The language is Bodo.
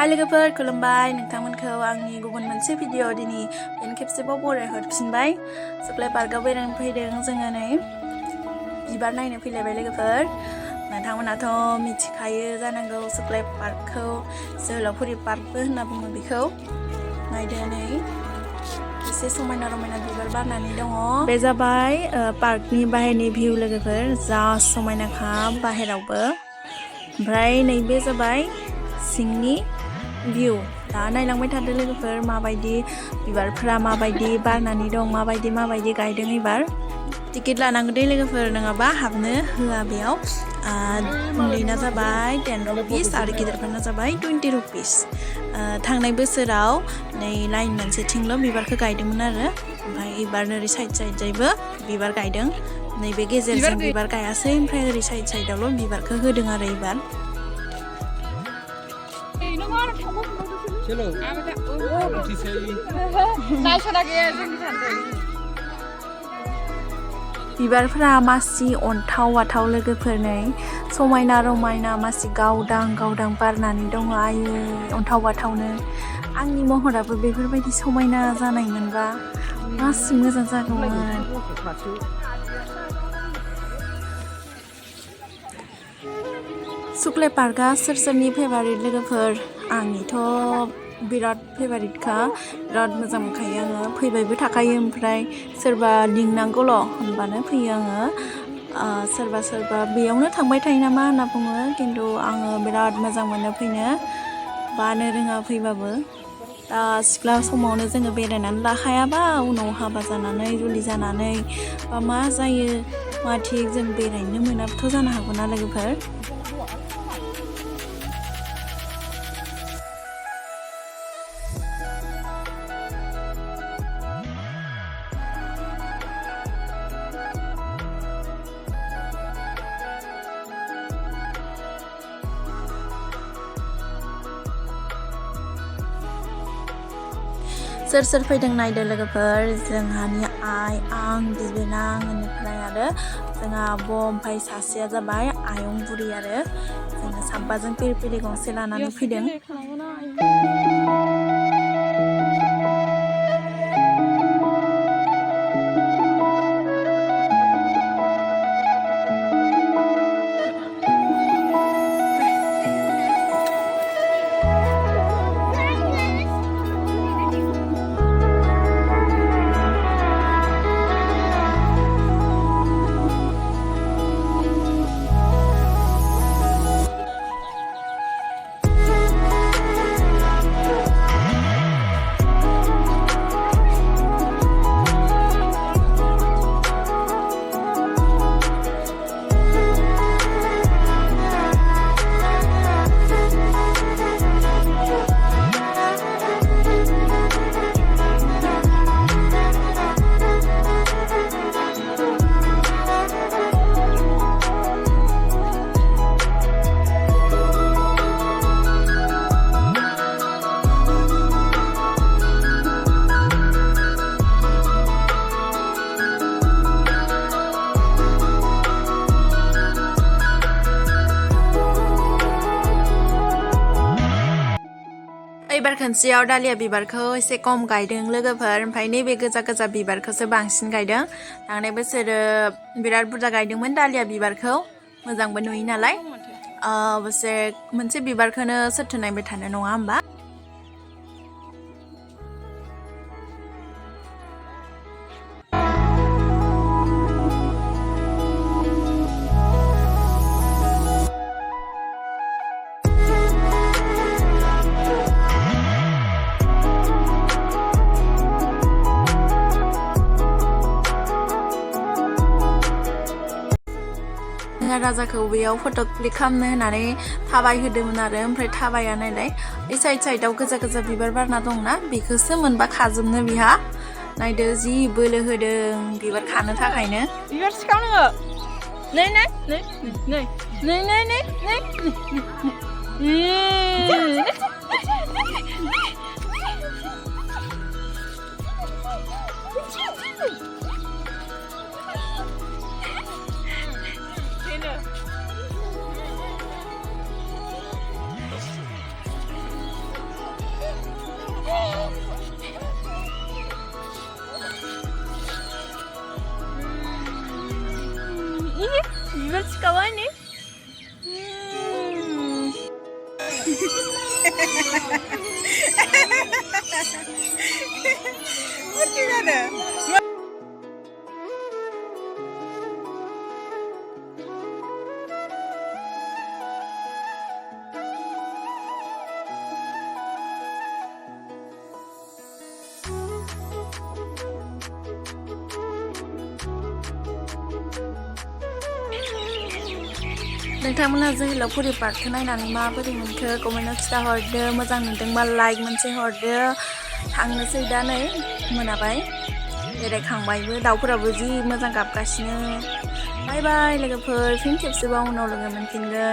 Hai लोगोफोर खुलुमबाय नोंथांमोनखौ आंनि गुबुन मोनसे भिडिअ दिनै फिन खेबसेबाव बरायहरफिनबाय सुक्लाय पार्कआव बेरायनो फैदों जोङो नै बिबार नायनो फैलायबाय लोगोफोर नोंथांमोनाथ' मिथिखायो जानांगौ सुक्लाय पार्कखौ जwhwlaofuri पार्कबो होनना बुङो बेखौ नायदो नै एसे समायना रमायना बिबार बारनानै दङ बे जाबाय पार्कनि बाहेरनि भिउ लोगोफोर जा समायनाखा बाहेरावबो ओमफ्राय नैबे जाबाय सिंनि भिउ दा नायलांबाय थादो लोगोफोर माबायदि बिबारफोरा माबायदि बारनानै दं माबायदि गायदों एबार टिकेट लानांगौ दे लोगोफोर नङाबा हाबनो होआ बेयाव उन्दैना जाबाय 10 रुपिस आरो गिदिरफोरना जाबाय 20 रुपिस थांनाय बोसोराव नै लाइन मोनसेथिंल' बिबारखौ गायदोंमोन आरो ओमफ्राय एबार ओरै साइड जायबो बिबार गायदों नैबे गेजेरजों बिबार गायासै ओमफ्राय ओरै साइडआवल' बिबारखौ होदों आरो एबार चलो बिबारफोरा मासि अन्थाव बाथाव लोगोफोर नै समायना रमायना मासि गावदां बारनानै दङ आयै अन्थाव बाथावनो आंनि महराबो बेफोरबायदि समायना जानायमोनबा मासि मोजां जागौमोन सुक्लाय पार्कआ सोरनि फेभारिट लोगोफोर आंनिथ' बिराद फेभारिटखा बिराद मोजां मोनखायो आङो फैबायबो थाखायो ओमफ्राय सोरबा लिंनांगौल' होनबानो फैयो आङो सोरबा बेयावनो थांबाय थायो नामा होनना बुङो खिन्थु आङो बिराद मोजां मोनो फैनो बानो रोङा फैबाबो दा सिख्ला समावनो जोङो बेरायनानै लाखायाबा उनाव हाबा जानानै जुलि जानानै बा मा जायो मा थिग जों बेरायनो मोनाबोथ' जानो हागौ ना लोगोफोर सोर फैदों नायदो लोगोफोर जोंहानि आइ आं बिबोनां बेनिफ्राय आरो जोंहा आब' ओमफ्राय सासेया जाबाय आयं बुरि आरो जोङो साबबाजों पिरपिलि गंसे लानानै फैदों एबार खनसेयाव दालिया बिबारखौ एसे खम गायदों लोगोफोर ओमफ्राय नैबे गोजा बिबारखौसो बांसिन गायदों थांनाय बोसोरो बिराद बुरजा गायदोंमोन दालिया बिबारखौ मोजांबो नुयो नालाय अबसे मोनसे बिबारखौनो सोरथो नायबाय थानो नङा होमबा राजाखौ बेयाव फट' क्लिक खालामनो होननानै थाबाय होदोंमोन आरो ओमफ्राय थाबाया नायलाय बे साइडआव गोजा बिबार बारना दंना बेखौसो मोनबा खाजोबनो बिहा नायदो जि बोलो होदों बिबार खानो थाखायनो बिबार सिखाव बिबार सिखावा ने नोंथांमोना जोहोलावफुरि पार्कखौ नायनानै माबोरै मोनखो कमेन्टआव खिथाहरदो मोजां मोनदोंबा लाइक मोनसे हरदो थांनोसै दा नै मोनाबाय बेरायखांबायबो दाउफोराबो जि मोजां गाबगासिनो बाय बाय लोगोफोर फिन खेबसेबाव उनाव लोगो मोनफिनगोन